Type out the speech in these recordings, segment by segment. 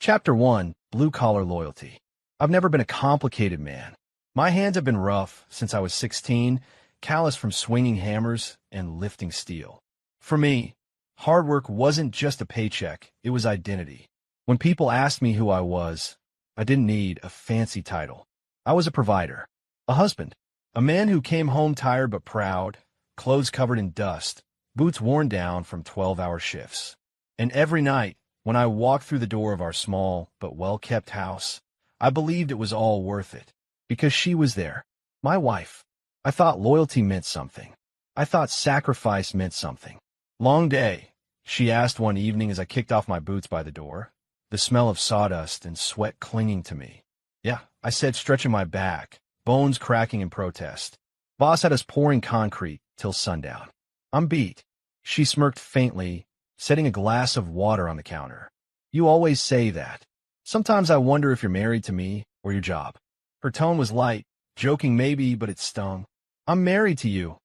Chapter 1: Blue-Collar Loyalty. I've never been a complicated man. My hands have been rough since I was 16, calloused from swinging hammers and lifting steel. For me, hard work wasn't just a paycheck, it was identity. When people asked me who I was, I didn't need a fancy title. I was a provider, a husband, a man who came home tired but proud, clothes covered in dust, boots worn down from 12-hour shifts. And every night, when I walked through the door of our small but well-kept house, I believed it was all worth it. Because she was there, my wife. I thought loyalty meant something. I thought sacrifice meant something. "Long day," she asked one evening as I kicked off my boots by the door, the smell of sawdust and sweat clinging to me. "Yeah," I said, stretching my back, bones cracking in protest. "Boss had us pouring concrete till sundown. I'm beat." She smirked faintly, setting a glass of water on the counter. "You always say that. Sometimes I wonder if you're married to me or your job." Her tone was light, joking maybe, but it stung. "I'm married to you,"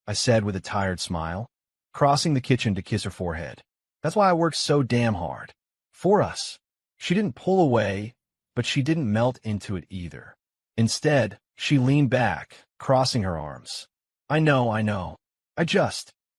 I said with a tired smile, crossing the kitchen to kiss her forehead. "That's why I work so damn hard. For us." She didn't pull away, but she didn't melt into it either. Instead, she leaned back, crossing her arms. I know.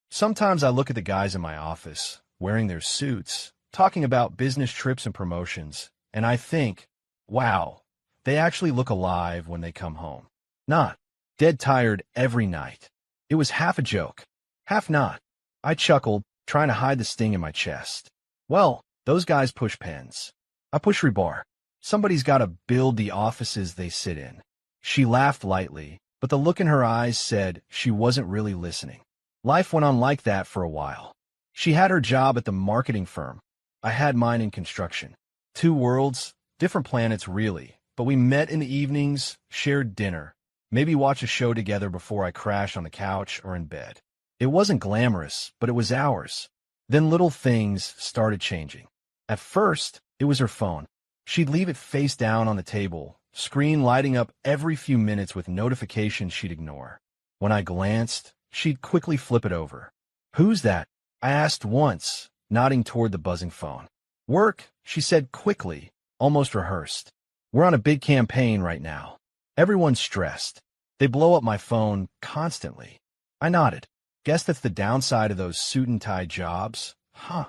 Sometimes I look at the guys in my office, wearing their suits, talking about business trips and promotions, and I think, wow, they actually look alive when they come home. Not dead tired every night. It was half a joke, half not. I chuckled, trying to hide the sting in my chest. Well, those guys push pens. I push rebar. Somebody's got to build the offices they sit in. She laughed lightly, but the look in her eyes said she wasn't really listening. Life went on like that for a while. She had her job at the marketing firm. I had mine in construction. Two worlds, different planets really, but we met in the evenings, shared dinner, maybe watch a show together before I crashed on the couch or in bed. It wasn't glamorous, but it was ours. Then little things started changing. At first, it was her phone. She'd leave it face down on the table, screen lighting up every few minutes with notifications she'd ignore. When I glanced, she'd quickly flip it over. "Who's that?" I asked once, nodding toward the buzzing phone. "Work," she said quickly, almost rehearsed. "We're on a big campaign right now. Everyone's stressed. They blow up my phone constantly." I nodded. "Guess that's the downside of those suit-and-tie jobs, huh?"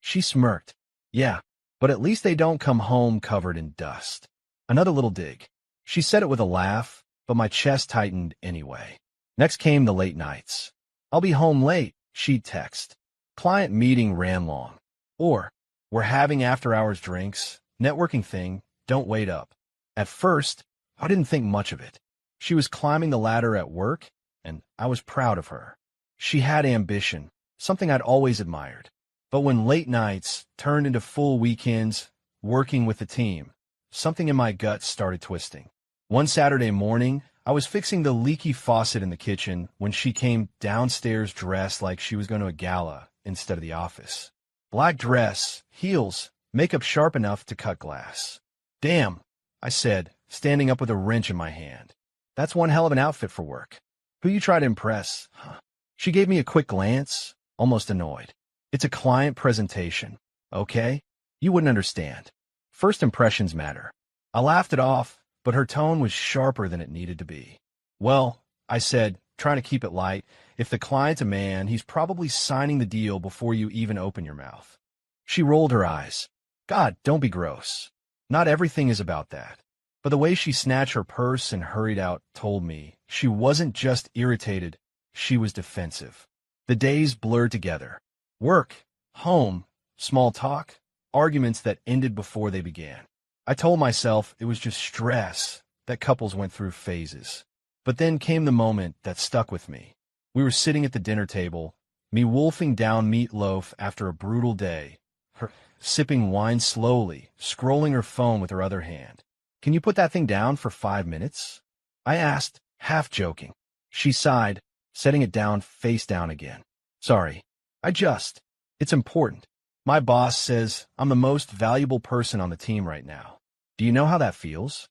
She smirked. "Yeah, but at least they don't come home covered in dust." Another little dig. She said it with a laugh, but my chest tightened anyway. Next came the late nights. "I'll be home late," she'd text. "Client meeting ran long." Or, "We're having after-hours drinks, networking thing, don't wait up." At first, I didn't think much of it. She was climbing the ladder at work, and I was proud of her. She had ambition, something I'd always admired. But when late nights turned into full weekends, working with the team, something in my gut started twisting. One Saturday morning, I was fixing the leaky faucet in the kitchen when she came downstairs dressed like she was going to a gala instead of the office. Black dress, heels, makeup sharp enough to cut glass. "Damn," I said, standing up with a wrench in my hand. "That's one hell of an outfit for work. Who you try to impress, huh?" She gave me a quick glance, almost annoyed. "It's a client presentation, okay? You wouldn't understand. First impressions matter." I laughed it off, but her tone was sharper than it needed to be. "Well," I said, trying to keep it light, "if the client's a man, he's probably signing the deal before you even open your mouth." She rolled her eyes. "God, don't be gross. Not everything is about that." But the way she snatched her purse and hurried out told me she wasn't just irritated, she was defensive. The days blurred together. Work, home, small talk, arguments that ended before they began. I told myself it was just stress, that couples went through phases. But then came the moment that stuck with me. We were sitting at the dinner table, me wolfing down meatloaf after a brutal day, her sipping wine slowly, scrolling her phone with her other hand. "Can you put that thing down for 5 minutes?" I asked, half joking. She sighed, setting it down face down again. "Sorry. It's important. My boss says I'm the most valuable person on the team right now. Do you know how that feels?"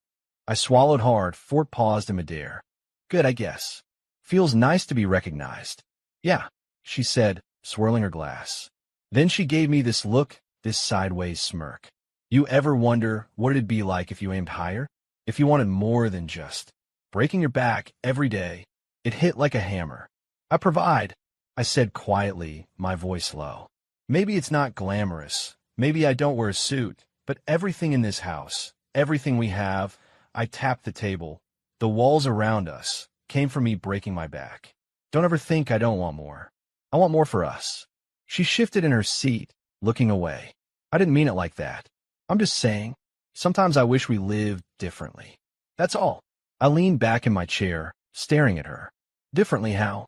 I swallowed hard, Fort paused in midair. "Good, I guess. Feels nice to be recognized." "Yeah," she said, swirling her glass. Then she gave me this look, this sideways smirk. You ever wonder what it'd be like if you aimed higher? If you wanted more than just breaking your back every day? It hit like a hammer. I provide, I said quietly, my voice low. Maybe it's not glamorous. Maybe I don't wear a suit, but everything in this house, everything we have, I tapped the table, the walls around us, came from me breaking my back. Don't ever think I don't want more. I want more for us. She shifted in her seat, looking away. I didn't mean it like that. I'm just saying, sometimes I wish we lived differently. That's all. I leaned back in my chair, staring at her. Differently how?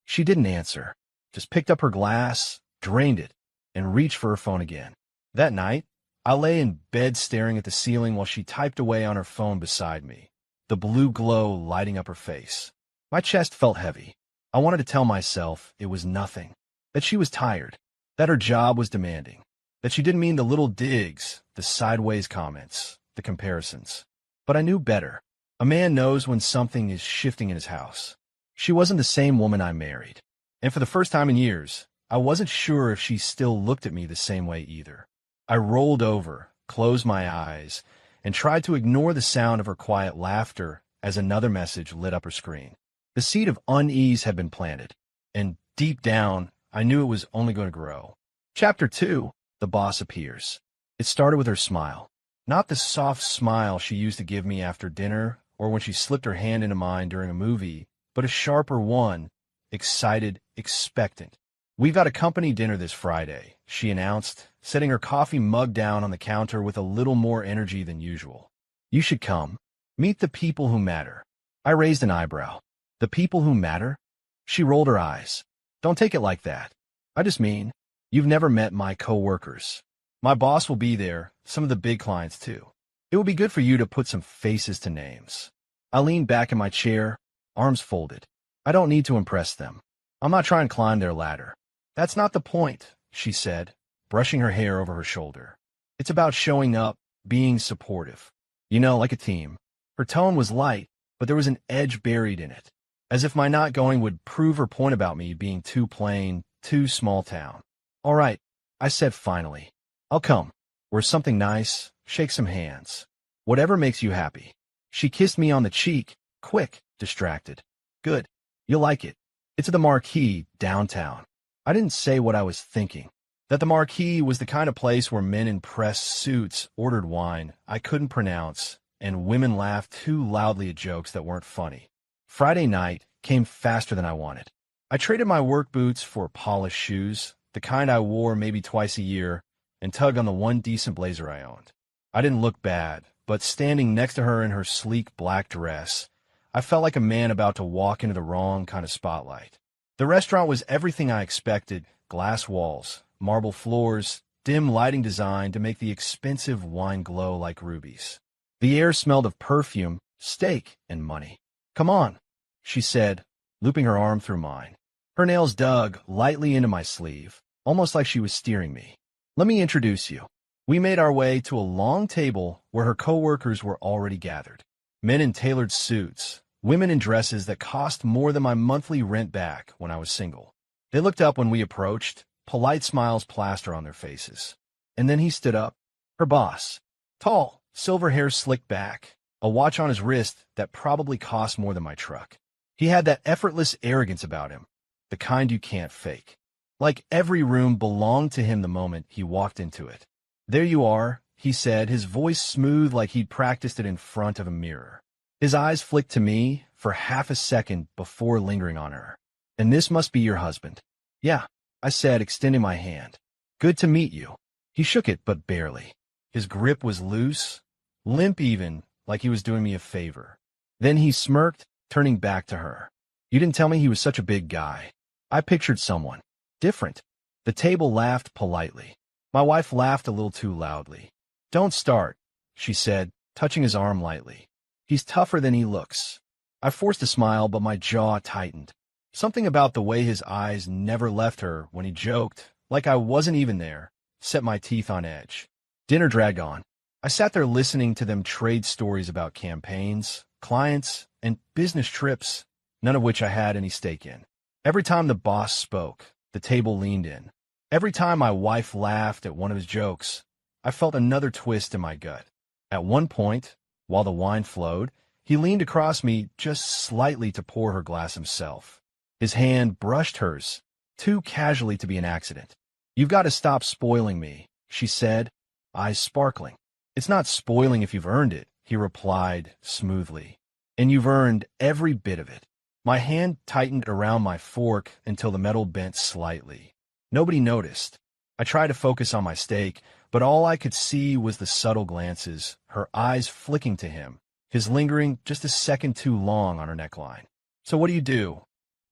She didn't answer, just picked up her glass, drained it, and reached for her phone again. That night, I lay in bed staring at the ceiling while she typed away on her phone beside me, the blue glow lighting up her face. My chest felt heavy. I wanted to tell myself it was nothing, that she was tired, that her job was demanding, that she didn't mean the little digs, the sideways comments, the comparisons. But I knew better. A man knows when something is shifting in his house. She wasn't the same woman I married, and for the first time in years, I wasn't sure if she still looked at me the same way either. I rolled over, closed my eyes, and tried to ignore the sound of her quiet laughter as another message lit up her screen. The seed of unease had been planted, and deep down, I knew it was only going to grow. Chapter 2, The Boss Appears. It started with her smile. Not the soft smile she used to give me after dinner or when she slipped her hand into mine during a movie, but a sharper one, excited, expectant. "We've got a company dinner this Friday," she announced, setting her coffee mug down on the counter with a little more energy than usual. "You should come. Meet the people who matter." I raised an eyebrow. "The people who matter?" She rolled her eyes. "Don't take it like that. I just mean, you've never met my co-workers. My boss will be there, some of the big clients too. It would be good for you to put some faces to names." I leaned back in my chair, arms folded. I don't need to impress them. I'm not trying to climb their ladder. "That's not the point," she said, brushing her hair over her shoulder. "It's about showing up, being supportive. You know, like a team." Her tone was light, but there was an edge buried in it, as if my not going would prove her point about me being too plain, too small town. "All right," I said finally. "I'll come. Wear something nice, shake some hands. Whatever makes you happy." She kissed me on the cheek, quick, distracted. "Good. You'll like it. It's at the Marquee, downtown." I didn't say what I was thinking. That the Marquee was the kind of place where men in pressed suits ordered wine I couldn't pronounce, and women laughed too loudly at jokes that weren't funny. Friday night came faster than I wanted. I traded my work boots for polished shoes, the kind I wore maybe twice a year, and tugged on the one decent blazer I owned. I didn't look bad, but standing next to her in her sleek black dress, I felt like a man about to walk into the wrong kind of spotlight. The restaurant was everything I expected: glass walls, marble floors, dim lighting designed to make the expensive wine glow like rubies. The air smelled of perfume, steak, and money. "Come on," she said, looping her arm through mine. Her nails dug lightly into my sleeve, almost like she was steering me. "Let me introduce you." We made our way to a long table where her coworkers were already gathered. Men in tailored suits, women in dresses that cost more than my monthly rent back when I was single. They looked up when we approached, polite smiles plastered on their faces. And then he stood up, her boss. Tall, silver hair slicked back, a watch on his wrist that probably cost more than my truck. He had that effortless arrogance about him, the kind you can't fake. Like every room belonged to him the moment he walked into it. "There you are," he said, his voice smooth like he'd practiced it in front of a mirror. His eyes flicked to me for half a second before lingering on her. "And this must be your husband." "Yeah," I said, extending my hand. "Good to meet you." He shook it, but barely. His grip was loose, limp even, like he was doing me a favor. Then he smirked, turning back to her. "You didn't tell me he was such a big guy." I pictured someone different. The table laughed politely. My wife laughed a little too loudly. "Don't start," she said, touching his arm lightly. "He's tougher than he looks." I forced a smile, but my jaw tightened. Something about the way his eyes never left her when he joked, like I wasn't even there, set my teeth on edge. Dinner dragged on. I sat there listening to them trade stories about campaigns, clients, and business trips, none of which I had any stake in. Every time the boss spoke, the table leaned in. Every time my wife laughed at one of his jokes, I felt another twist in my gut. At one point, while the wine flowed, he leaned across me just slightly to pour her glass himself. His hand brushed hers, too casually to be an accident. "You've got to stop spoiling me," she said, eyes sparkling. "It's not spoiling if you've earned it," he replied smoothly. "And you've earned every bit of it." My hand tightened around my fork until the metal bent slightly. Nobody noticed. I tried to focus on my steak, but all I could see was the subtle glances, her eyes flicking to him, his lingering just a second too long on her neckline. "So what do you do?"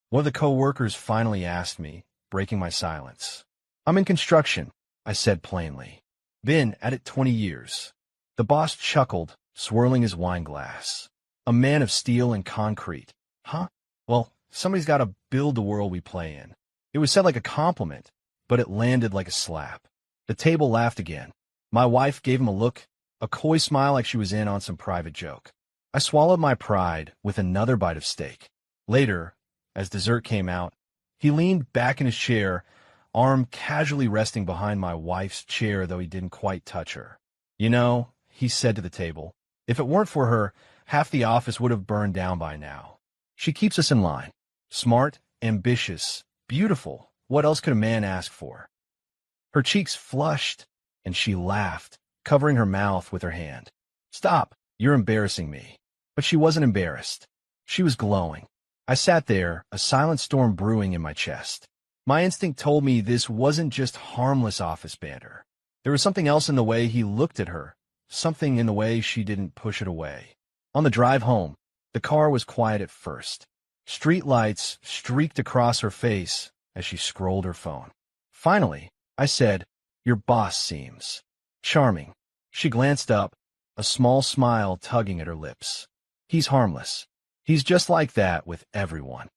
One of the co-workers finally asked me, breaking my silence. "I'm in construction," I said plainly. "Been at it 20 years. The boss chuckled, swirling his wine glass. "A man of steel and concrete. Huh? Well, somebody's got to build the world we play in." It was said like a compliment, but it landed like a slap. The table laughed again. My wife gave him a look, a coy smile like she was in on some private joke. I swallowed my pride with another bite of steak. Later, as dessert came out, he leaned back in his chair, arm casually resting behind my wife's chair, though he didn't quite touch her. "You know," he said to the table, "if it weren't for her, half the office would have burned down by now. She keeps us in line. Smart, ambitious, beautiful. What else could a man ask for?" Her cheeks flushed, and she laughed, covering her mouth with her hand. "Stop, you're embarrassing me." But she wasn't embarrassed. She was glowing. I sat there, a silent storm brewing in my chest. My instinct told me this wasn't just harmless office banter. There was something else in the way he looked at her, something in the way she didn't push it away. On the drive home, the car was quiet at first. Street lights streaked across her face as she scrolled her phone. Finally, I said, "Your boss seems charming." She glanced up, a small smile tugging at her lips. "He's harmless. He's just like that with everyone."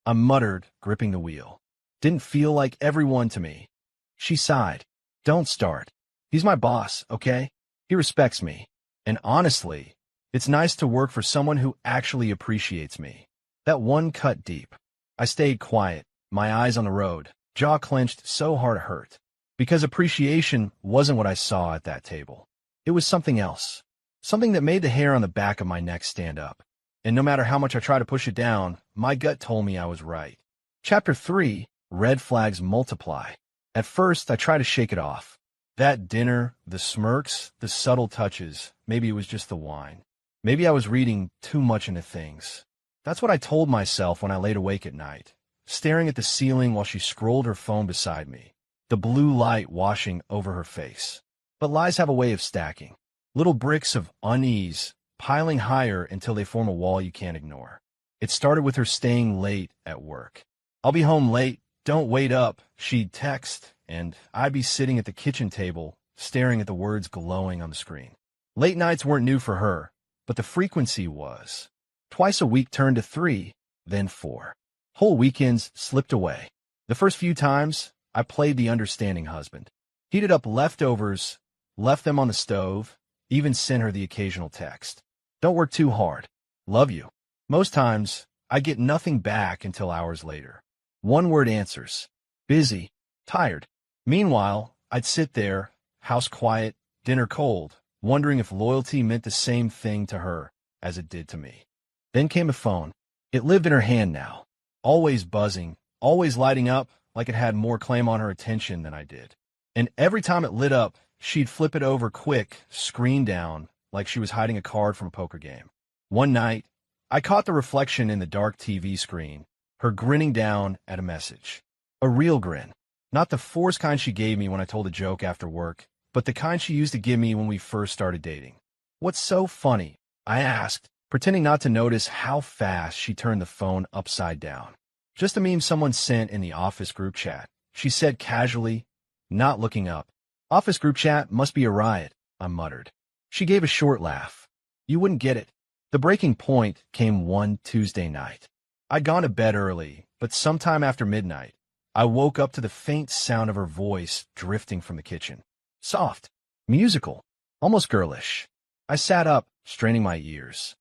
I muttered, gripping the wheel. "Didn't feel like everyone to me." She sighed. "Don't start. He's my boss, okay? He respects me. And honestly, it's nice to work for someone who actually appreciates me." That one cut deep. I stayed quiet, my eyes on the road, jaw clenched so hard it hurt. Because appreciation wasn't what I saw at that table. It was something else. Something that made the hair on the back of my neck stand up. And no matter how much I tried to push it down, my gut told me I was right. Chapter 3, Red Flags Multiply. At first, I tried to shake it off. That dinner, the smirks, the subtle touches, maybe it was just the wine. Maybe I was reading too much into things. That's what I told myself when I laid awake at night, staring at the ceiling while she scrolled her phone beside me, the blue light washing over her face. But lies have a way of stacking. Little bricks of unease, piling higher until they form a wall you can't ignore. It started with her staying late at work. "I'll be home late, don't wait up," she'd text, and I'd be sitting at the kitchen table, staring at the words glowing on the screen. Late nights weren't new for her, but the frequency was. Twice a week turned to 3, then 4. Whole weekends slipped away. The first few times, I played the understanding husband. Heated up leftovers, left them on the stove, even sent her the occasional text. "Don't work too hard. Love you." Most times, I get nothing back until hours later. One-word answers. Busy. Tired. Meanwhile, I'd sit there, house quiet, dinner cold, wondering if loyalty meant the same thing to her as it did to me. Then came a phone. It lived in her hand now. Always buzzing, always lighting up like it had more claim on her attention than I did. And every time it lit up, she'd flip it over quick, screen down, like she was hiding a card from a poker game. One night, I caught the reflection in the dark TV screen, her grinning down at a message. A real grin. Not the forced kind she gave me when I told a joke after work, but the kind she used to give me when we first started dating. "What's so funny?" I asked, pretending not to notice how fast she turned the phone upside down. "Just a meme someone sent in the office group chat," she said casually, not looking up. "Office group chat must be a riot," I muttered. She gave a short laugh. "You wouldn't get it." The breaking point came one Tuesday night. I'd gone to bed early, but sometime after midnight, I woke up to the faint sound of her voice drifting from the kitchen. Soft, musical, almost girlish. I sat up, straining my ears.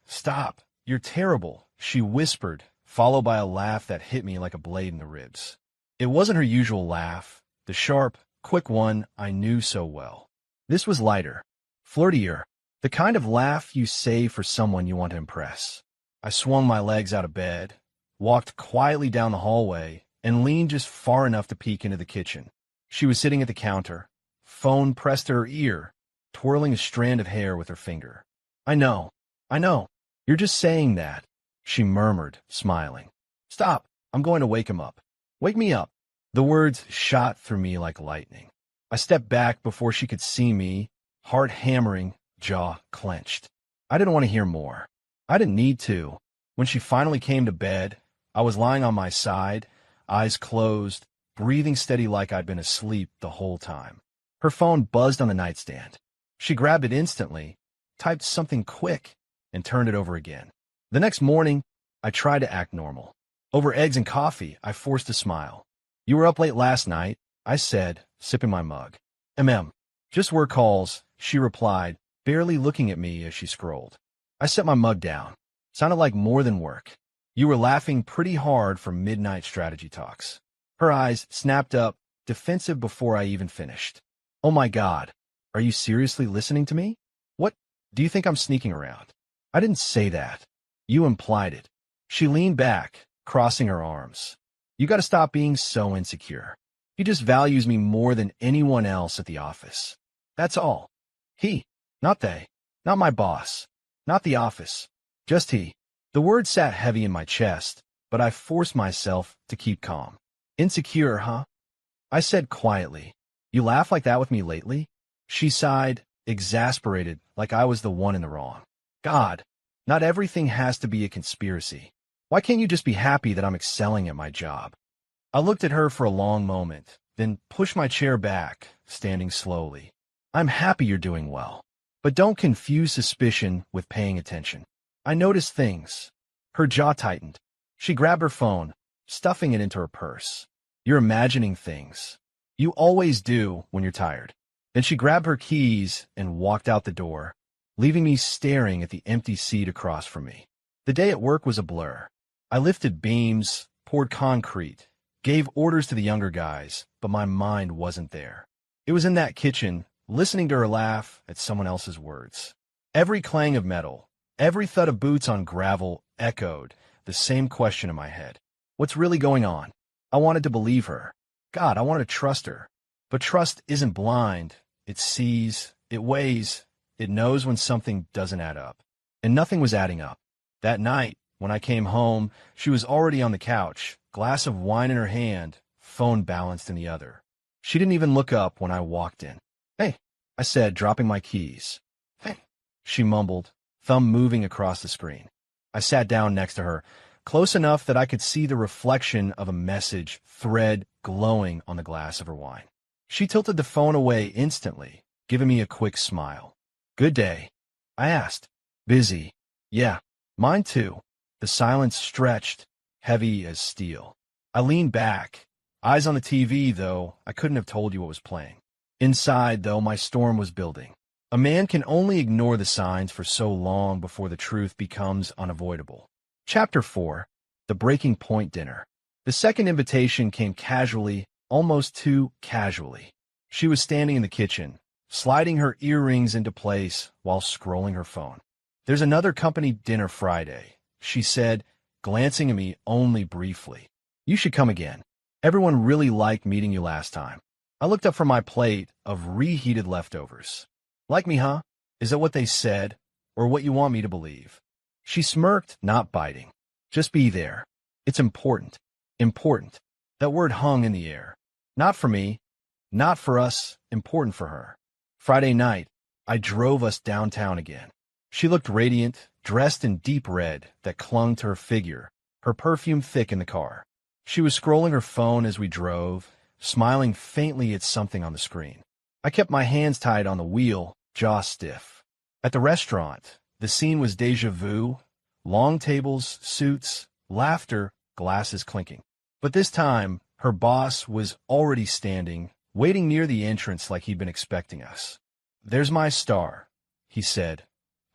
"Stop, you're terrible," she whispered, followed by a laugh that hit me like a blade in the ribs. It wasn't her usual laugh, the sharp, quick one I knew so well. This was lighter, flirtier, the kind of laugh you save for someone you want to impress. I swung my legs out of bed, walked quietly down the hallway, and leaned just far enough to peek into the kitchen. She was sitting at the counter, phone pressed to her ear, twirling a strand of hair with her finger. I know. You're just saying that, she murmured, smiling. Stop. I'm going to wake him up. Wake me up. The words shot through me like lightning. I stepped back before she could see me, heart hammering, jaw clenched. I didn't want to hear more. I didn't need to. When she finally came to bed, I was lying on my side, eyes closed, breathing steady like I'd been asleep the whole time. Her phone buzzed on the nightstand. She grabbed it instantly, typed something quick, and turned it over again. The next morning, I tried to act normal. Over eggs and coffee, I forced a smile. You were up late last night, I said, sipping my mug. Just work calls, she replied, barely looking at me as she scrolled. I set my mug down. Sounded like more than work. You were laughing pretty hard from midnight strategy talks. Her eyes snapped up, defensive before I even finished. Oh my God, are you seriously listening to me? What, do you think I'm sneaking around? I didn't say that. You implied it. She leaned back, crossing her arms. You gotta stop being so insecure. He just values me more than anyone else at the office. That's all. He, not they, not my boss, not the office, just he. The word sat heavy in my chest, but I forced myself to keep calm. Insecure, huh? I said quietly. You laugh like that with me lately? She sighed, exasperated, like I was the one in the wrong. God, not everything has to be a conspiracy. Why can't you just be happy that I'm excelling at my job? I looked at her for a long moment, then pushed my chair back, standing slowly. I'm happy you're doing well, but don't confuse suspicion with paying attention. I noticed things. Her jaw tightened. She grabbed her phone, stuffing it into her purse. You're imagining things. You always do when you're tired. Then she grabbed her keys and walked out the door, leaving me staring at the empty seat across from me. The day at work was a blur. I lifted beams, poured concrete, gave orders to the younger guys, but my mind wasn't there. It was in that kitchen, listening to her laugh at someone else's words. Every clang of metal, every thud of boots on gravel echoed the same question in my head. What's really going on? I wanted to believe her. God, I wanted to trust her. But trust isn't blind. It sees, it weighs, it knows when something doesn't add up. And nothing was adding up. That night, when I came home, she was already on the couch, glass of wine in her hand, phone balanced in the other. She didn't even look up when I walked in. Hey, I said, dropping my keys. Hey, she mumbled, thumb moving across the screen. I sat down next to her, close enough that I could see the reflection of a message thread glowing on the glass of her wine. She tilted the phone away instantly, giving me a quick smile. Good day, I asked. Busy. Yeah, mine too. The silence stretched, heavy as steel. I leaned back. Eyes on the TV, though, I couldn't have told you what was playing. Inside, though, my storm was building. A man can only ignore the signs for so long before the truth becomes unavoidable. Chapter 4. The Breaking Point Dinner. The second invitation came casually, almost too casually. She was standing in the kitchen, sliding her earrings into place while scrolling her phone. There's another company dinner Friday, she said, glancing at me only briefly. You should come again. Everyone really liked meeting you last time. I looked up from my plate of reheated leftovers. Like me, huh? Is that what they said, or what you want me to believe? She smirked, not biting. Just be there. It's important. Important. That word hung in the air. Not for me. Not for us. Important for her. Friday night, I drove us downtown again. She looked radiant, dressed in deep red that clung to her figure, her perfume thick in the car. She was scrolling her phone as we drove, smiling faintly at something on the screen. I kept my hands tied on the wheel, jaw stiff. At the restaurant, the scene was déjà vu, long tables, suits, laughter, glasses clinking. But this time, her boss was already standing, waiting near the entrance like he'd been expecting us. There's my star, he said,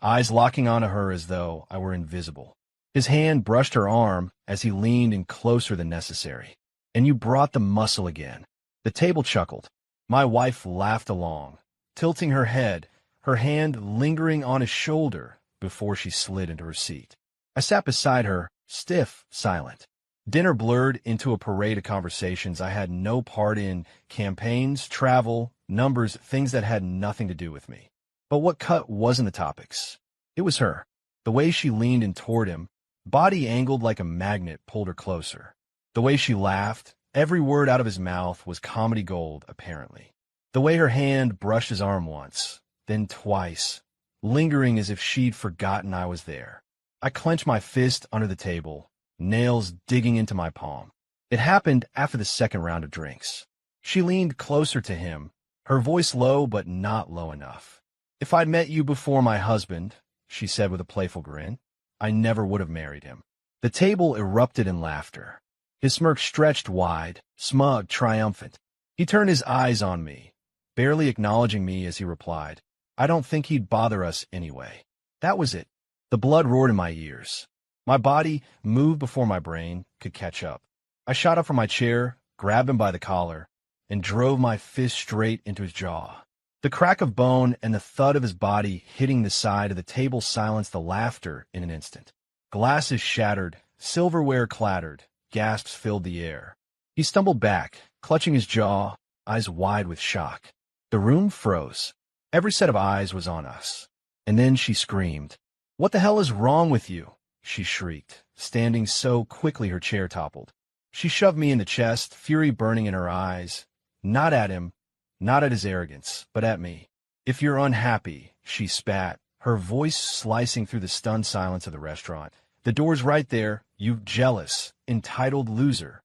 eyes locking onto her as though I were invisible. His hand brushed her arm as he leaned in closer than necessary. And you brought the muscle again. The table chuckled. My wife laughed along, tilting her head, her hand lingering on his shoulder before she slid into her seat. I sat beside her, stiff, silent. Dinner blurred into a parade of conversations I had no part in: campaigns, travel, numbers, things that had nothing to do with me. But what cut wasn't the topics. It was her. The way she leaned in toward him, body angled like a magnet, pulled her closer. The way she laughed, every word out of his mouth was comedy gold, apparently. The way her hand brushed his arm once, then twice, lingering as if she'd forgotten I was there. I clenched my fist under the table, nails digging into my palm. It happened after the second round of drinks. She leaned closer to him, her voice low but not low enough. "If I'd met you before my husband," she said with a playful grin, "I never would have married him." The table erupted in laughter. His smirk stretched wide, smug, triumphant. He turned his eyes on me, barely acknowledging me as he replied, "I don't think he'd bother us anyway." That was it. The blood roared in my ears. My body moved before my brain could catch up. I shot up from my chair, grabbed him by the collar, and drove my fist straight into his jaw. The crack of bone and the thud of his body hitting the side of the table silenced the laughter in an instant. Glasses shattered, silverware clattered, gasps filled the air. He stumbled back, clutching his jaw, eyes wide with shock. The room froze. Every set of eyes was on us. And then she screamed. "What the hell is wrong with you?" she shrieked, standing so quickly her chair toppled. She shoved me in the chest, fury burning in her eyes. Not at him, not at his arrogance, but at me. "If you're unhappy," she spat, her voice slicing through the stunned silence of the restaurant, "the door's right there, you jealous, entitled loser."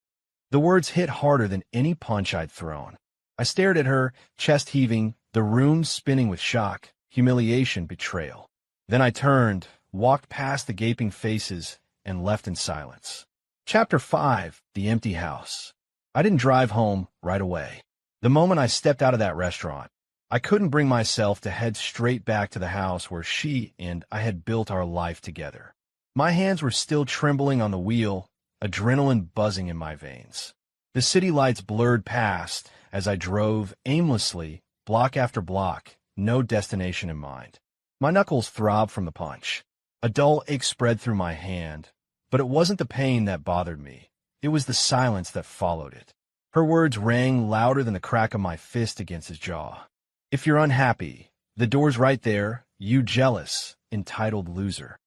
The words hit harder than any punch I'd thrown. I stared at her, chest heaving, the room spinning with shock, humiliation, betrayal. Then I turned, walked past the gaping faces, and left in silence. Chapter 5: The Empty House. I didn't drive home right away. The moment I stepped out of that restaurant, I couldn't bring myself to head straight back to the house where she and I had built our life together. My hands were still trembling on the wheel, adrenaline buzzing in my veins. The city lights blurred past as I drove aimlessly, block after block, no destination in mind. My knuckles throbbed from the punch. A dull ache spread through my hand, but it wasn't the pain that bothered me. It was the silence that followed it. Her words rang louder than the crack of my fist against his jaw. "If you're unhappy, the door's right there, you jealous, entitled loser."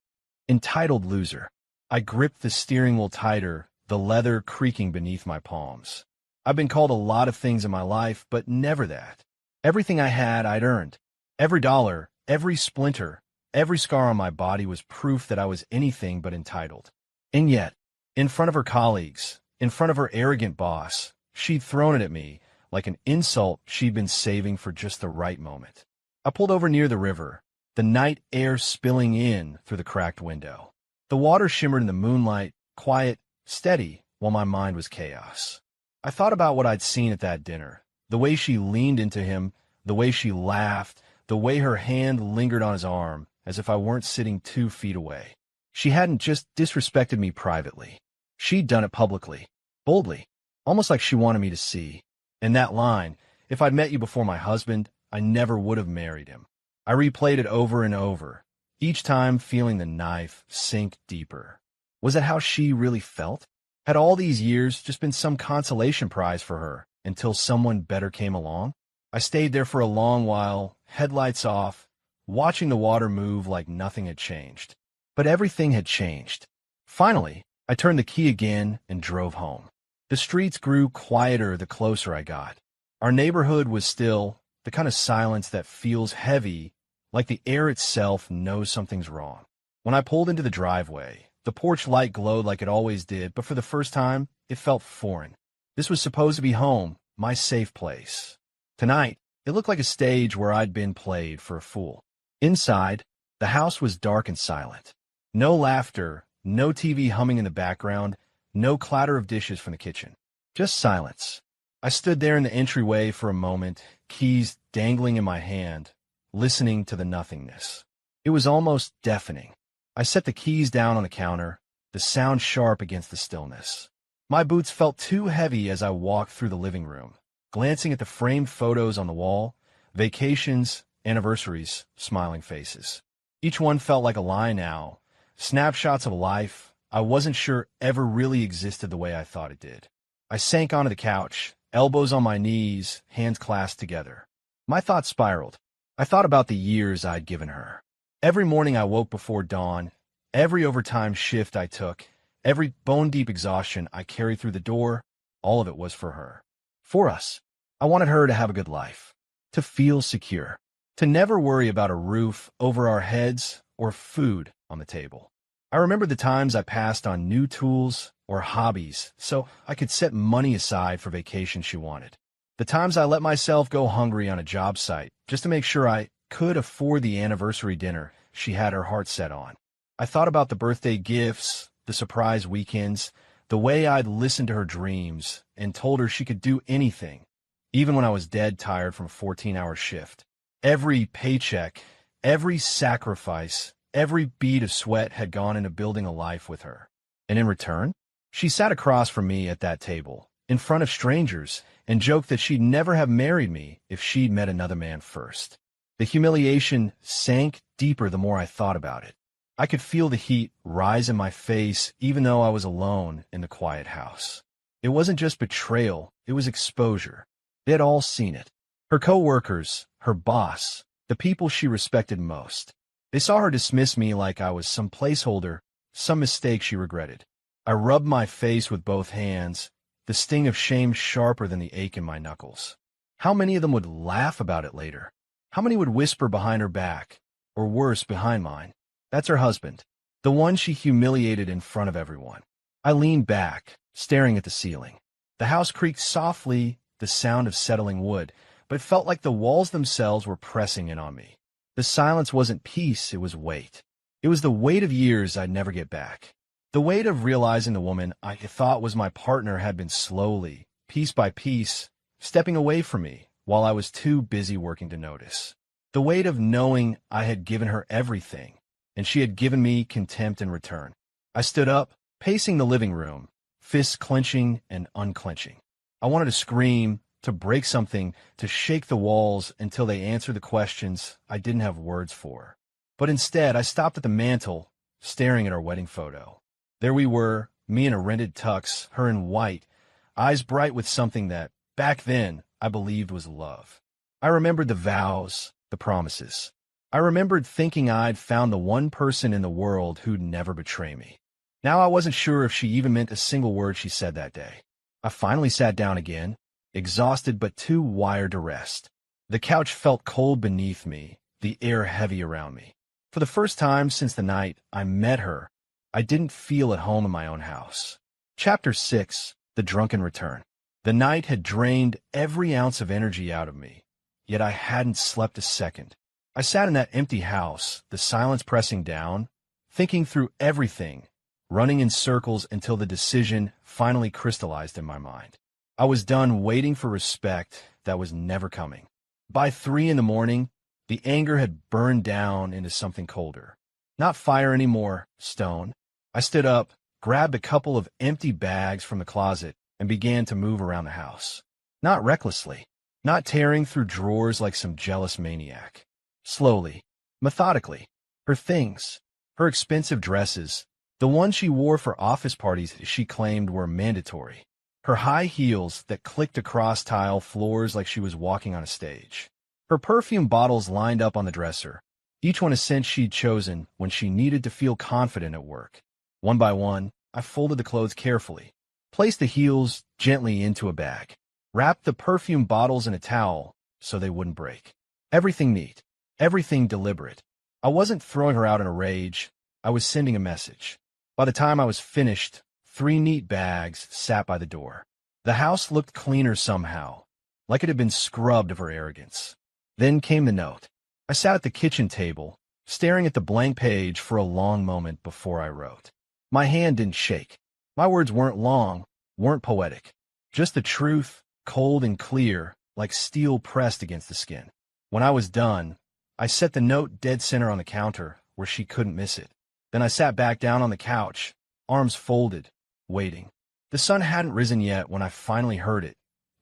Entitled loser. I gripped the steering wheel tighter, the leather creaking beneath my palms. I've been called a lot of things in my life, but never that. Everything I had, I'd earned. Every dollar, every splinter, every scar on my body was proof that I was anything but entitled. And yet, in front of her colleagues, in front of her arrogant boss, she'd thrown it at me like an insult she'd been saving for just the right moment. I pulled over near the river, the night air spilling in through the cracked window. The water shimmered in the moonlight, quiet, steady, while my mind was chaos. I thought about what I'd seen at that dinner, the way she leaned into him, the way she laughed, the way her hand lingered on his arm, as if I weren't sitting 2 feet away. She hadn't just disrespected me privately. She'd done it publicly, boldly, almost like she wanted me to see. And that line, "If I'd met you before my husband, I never would have married him." I replayed it over and over, each time feeling the knife sink deeper. Was that how she really felt? Had all these years just been some consolation prize for her until someone better came along? I stayed there for a long while, headlights off, watching the water move like nothing had changed. But everything had changed. Finally, I turned the key again and drove home. The streets grew quieter the closer I got. Our neighborhood was still, the kind of silence that feels heavy, like the air itself knows something's wrong. When I pulled into the driveway, the porch light glowed like it always did, but for the first time, it felt foreign. This was supposed to be home, my safe place. Tonight, it looked like a stage where I'd been played for a fool. Inside, the house was dark and silent. No laughter, no TV humming in the background, no clatter of dishes from the kitchen. Just silence. I stood there in the entryway for a moment, keys dangling in my hand, listening to the nothingness. It was almost deafening. I set the keys down on the counter, the sound sharp against the stillness. My boots felt too heavy as I walked through the living room. glancing at the framed photos on the wall, vacations, anniversaries, smiling faces. Each one felt like a lie now, snapshots of life I wasn't sure ever really existed the way I thought it did. I sank onto the couch, elbows on my knees, hands clasped together. My thoughts spiraled. I thought about the years I'd given her. Every morning I woke before dawn, every overtime shift I took, every bone-deep exhaustion I carried through the door, all of it was for her. For us. I wanted her to have a good life, to feel secure, to never worry about a roof over our heads or food on the table. I remember the times I passed on new tools or hobbies so I could set money aside for vacations she wanted. The times I let myself go hungry on a job site just to make sure I could afford the anniversary dinner she had her heart set on. I thought about the birthday gifts, the surprise weekends, the way I'd listened to her dreams and told her she could do anything, even when I was dead tired from a 14-hour shift. Every paycheck, every sacrifice, every bead of sweat had gone into building a life with her. And in return, she sat across from me at that table, in front of strangers, and joked that she'd never have married me if she'd met another man first. The humiliation sank deeper the more I thought about it. I could feel the heat rise in my face even though I was alone in the quiet house. It wasn't just betrayal, it was exposure. They had all seen it. Her co-workers, her boss, the people she respected most. They saw her dismiss me like I was some placeholder, some mistake she regretted. I rubbed my face with both hands, the sting of shame sharper than the ache in my knuckles. How many of them would laugh about it later? How many would whisper behind her back, or worse, behind mine? That's her husband, the one she humiliated in front of everyone. I leaned back, staring at the ceiling. The house creaked softly, the sound of settling wood, but it felt like the walls themselves were pressing in on me. The silence wasn't peace, it was weight. It was the weight of years I'd never get back. The weight of realizing the woman I thought was my partner had been slowly, piece by piece, stepping away from me while I was too busy working to notice. The weight of knowing I had given her everything, and she had given me contempt in return. I stood up, pacing the living room, fists clenching and unclenching. I wanted to scream, to break something, to shake the walls until they answered the questions I didn't have words for. But instead, I stopped at the mantel, staring at our wedding photo. There we were, me in a rented tux, her in white, eyes bright with something that, back then, I believed was love. I remembered the vows, the promises. I remembered thinking I'd found the one person in the world who'd never betray me. Now I wasn't sure if she even meant a single word she said that day. I finally sat down again, exhausted but too wired to rest. The couch felt cold beneath me, the air heavy around me. For the first time since the night I met her, I didn't feel at home in my own house. Chapter 6, The Drunken Return. The night had drained every ounce of energy out of me, yet I hadn't slept a second. I sat in that empty house, the silence pressing down, thinking through everything, running in circles until the decision finally crystallized in my mind. I was done waiting for respect that was never coming. By 3 in the morning, the anger had burned down into something colder. Not fire anymore, stone. I stood up, grabbed a couple of empty bags from the closet, and began to move around the house. Not recklessly, not tearing through drawers like some jealous maniac. Slowly, methodically. Her things, her expensive dresses, the ones she wore for office parties she claimed were mandatory. Her high heels that clicked across tile floors like she was walking on a stage. Her perfume bottles lined up on the dresser, each one a scent she'd chosen when she needed to feel confident at work. One by one, I folded the clothes carefully, placed the heels gently into a bag, wrapped the perfume bottles in a towel so they wouldn't break. Everything neat, everything deliberate. I wasn't throwing her out in a rage, I was sending a message. By the time I was finished, 3 neat bags sat by the door. The house looked cleaner somehow, like it had been scrubbed of her arrogance. Then came the note. I sat at the kitchen table, staring at the blank page for a long moment before I wrote. My hand didn't shake. My words weren't long, weren't poetic. Just the truth, cold and clear, like steel pressed against the skin. When I was done, I set the note dead center on the counter where she couldn't miss it. Then I sat back down on the couch, arms folded, waiting. The sun hadn't risen yet when I finally heard it,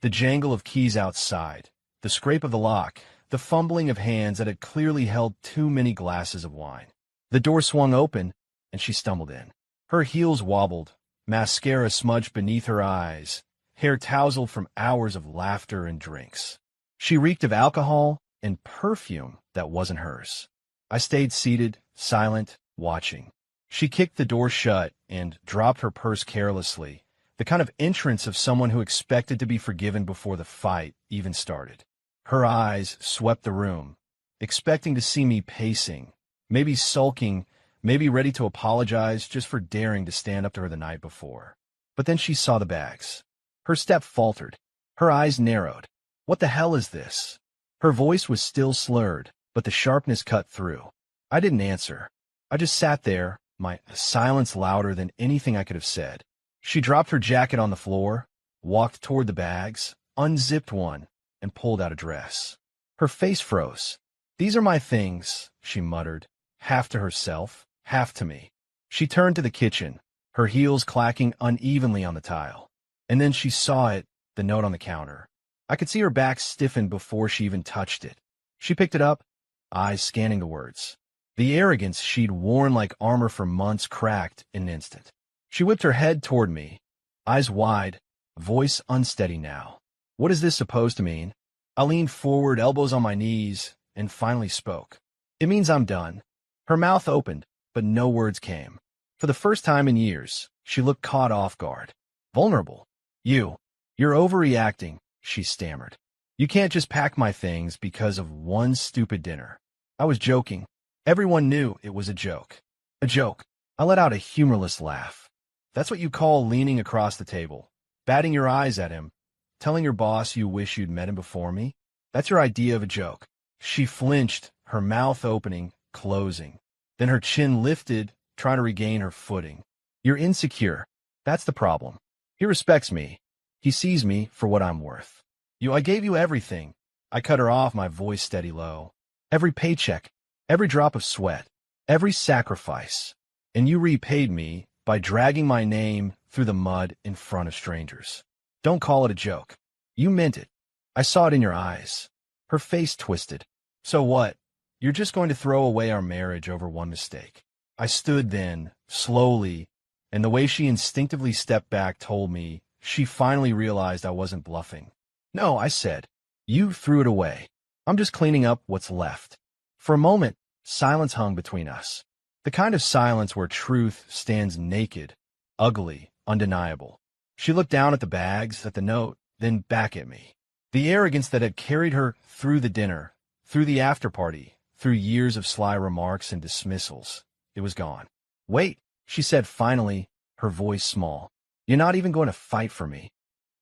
The jangle of keys outside, the scrape of the lock, the fumbling of hands that had clearly held too many glasses of wine. The door swung open, and she stumbled in. Her heels wobbled, mascara smudged beneath her eyes, hair tousled from hours of laughter and drinks. She reeked of alcohol and perfume that wasn't hers. I stayed seated, silent, watching. She kicked the door shut and dropped her purse carelessly, the kind of entrance of someone who expected to be forgiven before the fight even started. Her eyes swept the room, expecting to see me pacing, maybe sulking, maybe ready to apologize just for daring to stand up to her the night before. But then she saw the bags. Her step faltered. Her eyes narrowed. What the hell is this? Her voice was still slurred, but the sharpness cut through. I didn't answer. I just sat there, my silence louder than anything I could have said. She dropped her jacket on the floor, walked toward the bags, unzipped one, and pulled out a dress. Her face froze. "These are my things," she muttered, half to herself, half to me. She turned to the kitchen, her heels clacking unevenly on the tile. And then she saw it, the note on the counter. I could see her back stiffen before she even touched it. She picked it up, eyes scanning the words. The arrogance she'd worn like armor for months cracked in an instant. She whipped her head toward me, eyes wide, voice unsteady now. "What is this supposed to mean?" I leaned forward, elbows on my knees, and finally spoke. "It means I'm done." Her mouth opened, but no words came. For the first time in years, she looked caught off guard. Vulnerable. You're overreacting," she stammered. "You can't just pack my things because of one stupid dinner." I was joking. Everyone knew it was a joke. A joke. I let out a humorless laugh. "That's what you call leaning across the table, batting your eyes at him, telling your boss you wish you'd met him before me? That's your idea of a joke." She flinched, her mouth opening, closing. Then her chin lifted, trying to regain her footing. "You're insecure. That's the problem. He respects me. He sees me for what I'm worth. I gave you everything." I cut her off, my voice steady low. "Every paycheck, every drop of sweat, every sacrifice. And you repaid me by dragging my name through the mud in front of strangers. Don't call it a joke. You meant it. I saw it in your eyes." Her face twisted. "So what? You're just going to throw away our marriage over one mistake?" I stood then, slowly, and the way she instinctively stepped back told me she finally realized I wasn't bluffing. "No," I said. "You threw it away. I'm just cleaning up what's left." For a moment, silence hung between us. The kind of silence where truth stands naked, ugly, undeniable. She looked down at the bags, at the note, then back at me. The arrogance that had carried her through the dinner, through the after-party, through years of sly remarks and dismissals, it was gone. "Wait," she said finally, her voice small. "You're not even going to fight for me."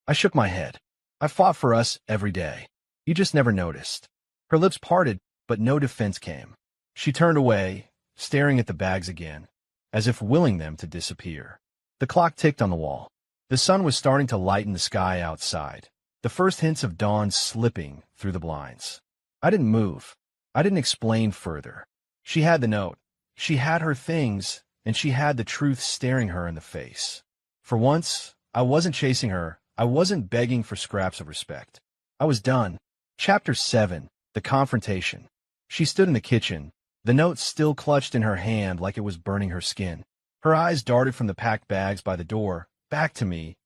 I shook my head. "I fought for us every day. You just never noticed." Her lips parted, but no defense came. She turned away, staring at the bags again, as if willing them to disappear. The clock ticked on the wall. The sun was starting to lighten the sky outside, the first hints of dawn slipping through the blinds. I didn't move. I didn't explain further. She had the note. She had her things, and she had the truth staring her in the face. For once, I wasn't chasing her. I wasn't begging for scraps of respect. I was done. Chapter 7. The Confrontation. She stood in the kitchen, the note still clutched in her hand like it was burning her skin. Her eyes darted from the packed bags by the door, back to me,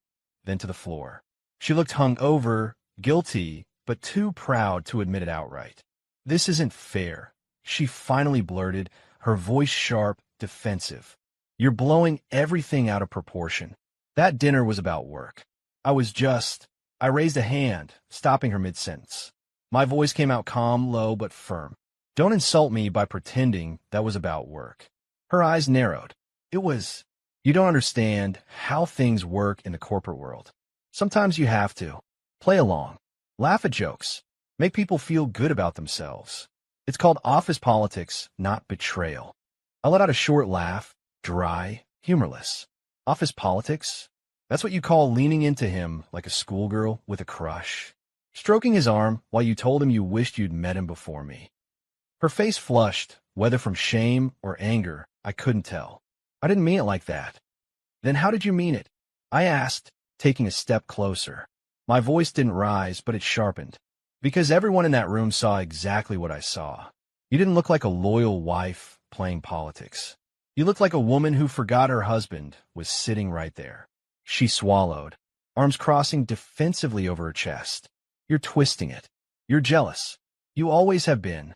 then to the floor. She looked hungover, guilty, but too proud to admit it outright. "This isn't fair," she finally blurted, her voice sharp, defensive. "You're blowing everything out of proportion. That dinner was about work." I raised a hand, stopping her mid-sentence. My voice came out calm, low, but firm. "Don't insult me by pretending that was about work." Her eyes narrowed. You don't understand how things work in the corporate world. Sometimes you have to. Play along. Laugh at jokes. Make people feel good about themselves. It's called office politics, not betrayal." I let out a short laugh, dry, humorless. "Office politics? That's what you call leaning into him like a schoolgirl with a crush? Stroking his arm while you told him you wished you'd met him before me?" Her face flushed, whether from shame or anger, I couldn't tell. "I didn't mean it like that." "Then how did you mean it?" I asked, taking a step closer. My voice didn't rise, but it sharpened. Because everyone in that room saw exactly what I saw. You didn't look like a loyal wife playing politics. You looked like a woman who forgot her husband was sitting right there. She swallowed, arms crossing defensively over her chest. You're twisting it. You're jealous. You always have been.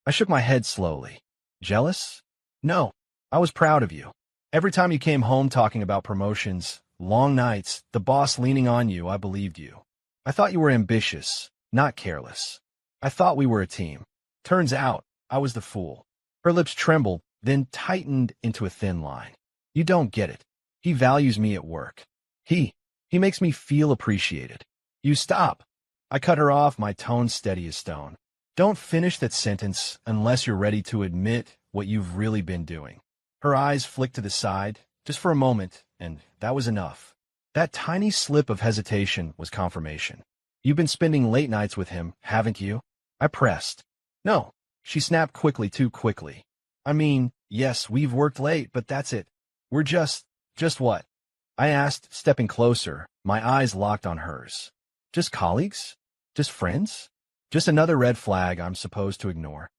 I shook my head slowly. Jealous? No. I was proud of you. Every time you came home talking about promotions, long nights, the boss leaning on you, I believed you. I thought you were ambitious, not careless. I thought we were a team. Turns out, I was the fool. Her lips trembled, then tightened into a thin line. You don't get it. He values me at work. He makes me feel appreciated. You stop. I cut her off, my tone steady as stone. Don't finish that sentence unless you're ready to admit what you've really been doing. Her eyes flicked to the side, just for a moment, and that was enough. That tiny slip of hesitation was confirmation. You've been spending late nights with him, haven't you? I pressed. No, she snapped quickly, too quickly. I mean, yes, we've worked late, but that's it. We're just what? I asked, stepping closer, my eyes locked on hers. Just colleagues? Just friends? Just another red flag I'm supposed to ignore.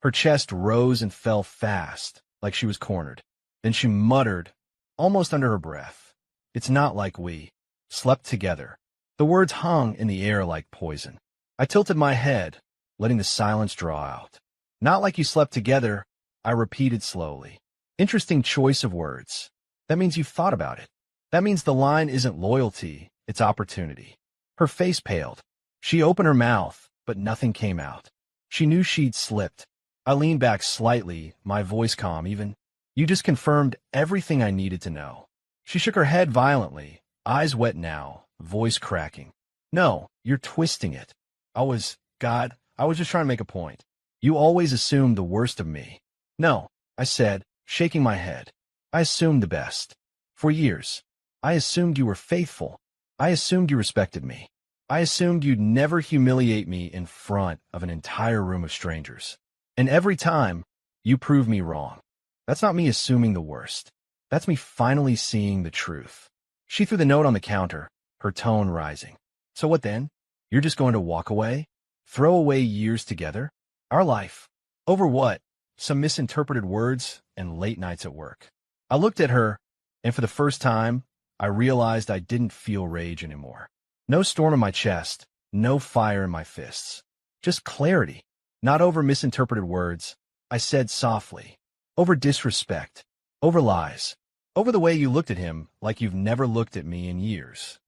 Her chest rose and fell fast, like she was cornered. Then she muttered, almost under her breath, "It's not like we slept together." The words hung in the air like poison. I tilted my head, letting the silence draw out. "Not like you slept together," I repeated slowly. Interesting choice of words. That means you've thought about it. That means the line isn't loyalty, it's opportunity. Her face paled. She opened her mouth, but nothing came out. She knew she'd slipped. I leaned back slightly, my voice calm even. You just confirmed everything I needed to know. She shook her head violently, eyes wet now, voice cracking. No, you're twisting it. I was just trying to make a point. You always assumed the worst of me. No, I said, shaking my head. I assumed the best. For years. I assumed you were faithful. I assumed you respected me. I assumed you'd never humiliate me in front of an entire room of strangers. And every time, you proved me wrong. That's not me assuming the worst. That's me finally seeing the truth. She threw the note on the counter, her tone rising. So what then? You're just going to walk away? Throw away years together? Our life? Over what? Some misinterpreted words and late nights at work. I looked at her, and for the first time, I realized I didn't feel rage anymore. No storm in my chest, no fire in my fists. Just clarity. Not over misinterpreted words, I said softly. Over disrespect. Over lies. Over the way you looked at him like you've never looked at me in years.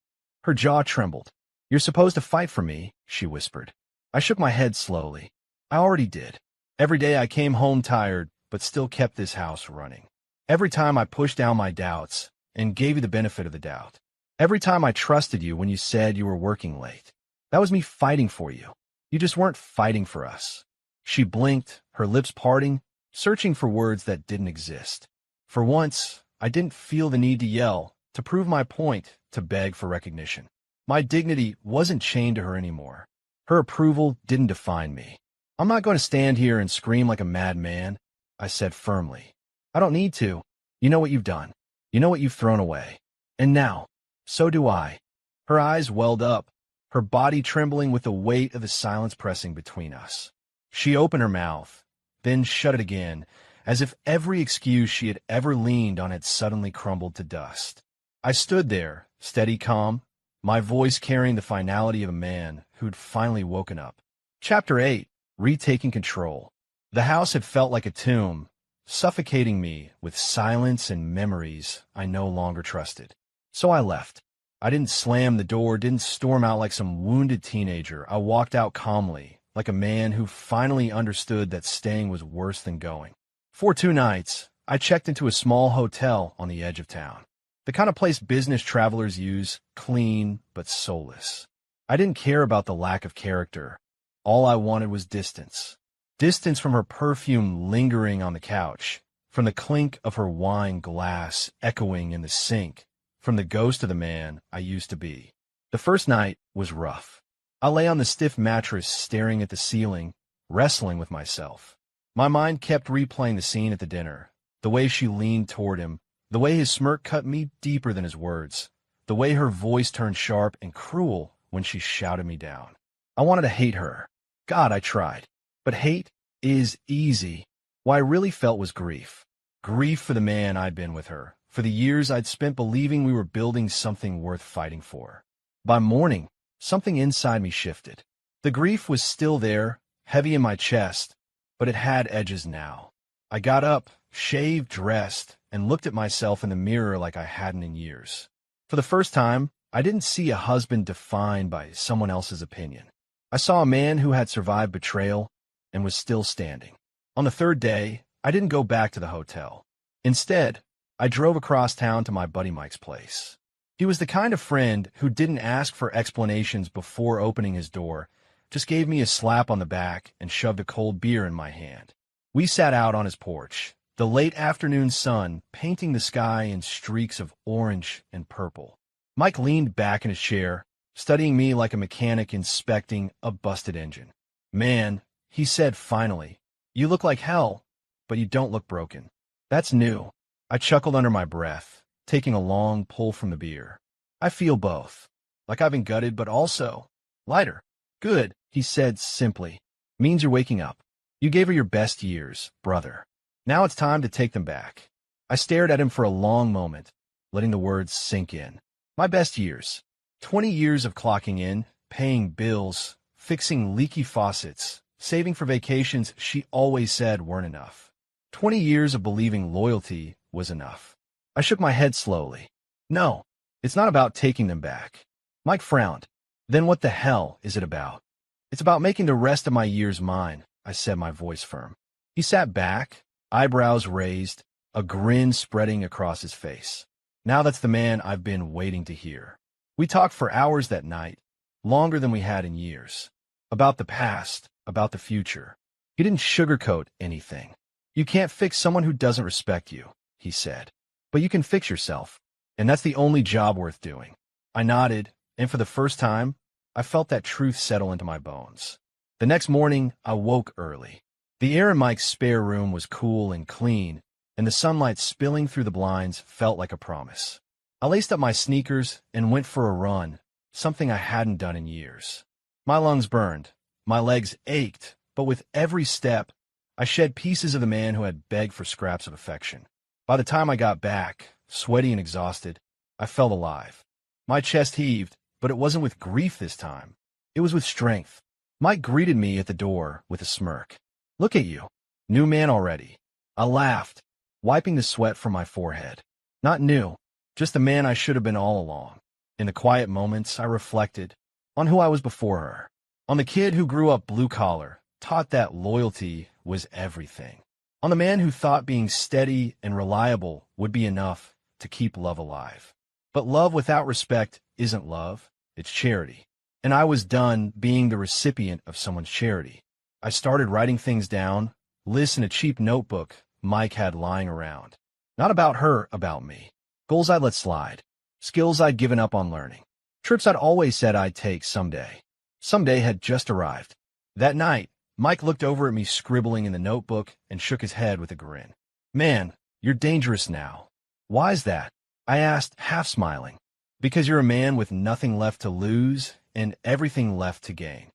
Her jaw trembled. You're supposed to fight for me, she whispered. I shook my head slowly. I already did. Every day I came home tired, but still kept this house running. Every time I pushed down my doubts and gave you the benefit of the doubt. Every time I trusted you when you said you were working late. That was me fighting for you. You just weren't fighting for us. She blinked, her lips parting, searching for words that didn't exist. For once, I didn't feel the need to yell, to prove my point, to beg for recognition. My dignity wasn't chained to her anymore. Her approval didn't define me. I'm not going to stand here and scream like a madman, I said firmly. I don't need to. You know what you've done. You know what you've thrown away. And now, so do I. Her eyes welled up, her body trembling with the weight of the silence pressing between us. She opened her mouth, then shut it again, as if every excuse she had ever leaned on had suddenly crumbled to dust. I stood there, steady, calm, my voice carrying the finality of a man who'd finally woken up. Chapter 8. Retaking Control. The house had felt like a tomb, suffocating me with silence and memories I no longer trusted. So I left. I didn't slam the door, didn't storm out like some wounded teenager. I walked out calmly, like a man who finally understood that staying was worse than going. For 2 nights, I checked into a small hotel on the edge of town. The kind of place business travelers use, clean but soulless. I didn't care about the lack of character. All I wanted was distance. Distance from her perfume lingering on the couch, from the clink of her wine glass echoing in the sink, from the ghost of the man I used to be. The first night was rough. I lay on the stiff mattress staring at the ceiling, wrestling with myself. My mind kept replaying the scene at the dinner, the way she leaned toward him, the way his smirk cut me deeper than his words, the way her voice turned sharp and cruel when she shouted me down. I wanted to hate her. God, I tried. But hate is easy. What I really felt was grief. Grief for the man I'd been with her, for the years I'd spent believing we were building something worth fighting for. By morning, something inside me shifted. The grief was still there, heavy in my chest, but it had edges now. I got up, shaved, dressed, and looked at myself in the mirror like I hadn't in years. For the first time, I didn't see a husband defined by someone else's opinion. I saw a man who had survived betrayal and was still standing. On the third day, I didn't go back to the hotel. Instead, I drove across town to my buddy Mike's place. He was the kind of friend who didn't ask for explanations before opening his door, just gave me a slap on the back and shoved a cold beer in my hand. We sat out on his porch, the late afternoon sun painting the sky in streaks of orange and purple. Mike leaned back in his chair, studying me like a mechanic inspecting a busted engine. "Man," he said finally, "you look like hell, but you don't look broken." "That's new." I chuckled under my breath, taking a long pull from the beer. "I feel both. Like I've been gutted, but also lighter." "Good," he said simply. "Means you're waking up. You gave her your best years, brother. Now it's time to take them back." I stared at him for a long moment, letting the words sink in. My best years. 20 years of clocking in, paying bills, fixing leaky faucets, saving for vacations she always said weren't enough. 20 years of believing loyalty was enough. I shook my head slowly. "No, it's not about taking them back." Mike frowned. "Then what the hell is it about?" "It's about making the rest of my years mine," I said, my voice firm. He sat back, eyebrows raised, a grin spreading across his face. Now that's the man I've been waiting to hear. We talked for hours that night, longer than we had in years. About the past, about the future. He didn't sugarcoat anything. "You can't fix someone who doesn't respect you," he said. "But you can fix yourself, and that's the only job worth doing." I nodded, and for the first time, I felt that truth settle into my bones. The next morning, I woke early. The air in Mike's spare room was cool and clean, and the sunlight spilling through the blinds felt like a promise. I laced up my sneakers and went for a run, something I hadn't done in years. My lungs burned, my legs ached, but with every step, I shed pieces of the man who had begged for scraps of affection. By the time I got back, sweaty and exhausted, I felt alive. My chest heaved, but it wasn't with grief this time. It was with strength. Mike greeted me at the door with a smirk. "Look at you. New man already." I laughed, wiping the sweat from my forehead. Not new, just the man I should have been all along. In the quiet moments, I reflected on who I was before her, on the kid who grew up blue-collar, taught that loyalty was everything, on the man who thought being steady and reliable would be enough to keep love alive. But love without respect isn't love, it's charity. And I was done being the recipient of someone's charity. I started writing things down, lists in a cheap notebook Mike had lying around. Not about her, about me. Goals I'd let slide. Skills I'd given up on learning. Trips I'd always said I'd take someday. Someday had just arrived. That night, Mike looked over at me scribbling in the notebook and shook his head with a grin. "Man, you're dangerous now." "Why's that?" I asked, half smiling. "Because you're a man with nothing left to lose and everything left to gain."